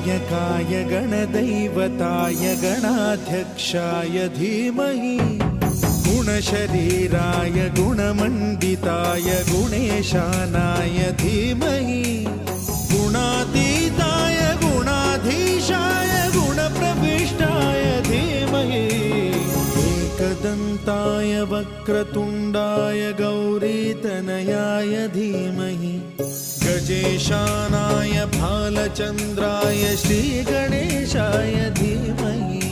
गणनायकाय गणदैवताय गणाध्यक्षाय धीमहि गुणशरीराय गुणमण्डिताय गुणेशानाय धीमहि गुणातीताय गुणाधीशाय गुणप्रविष्टाय धीमहि एकदन्ताय वक्रतुण्डाय गौरीतनयाय धीमहि गजेशानाय भालचन्द्राय श्रीगणेशाय धीमहि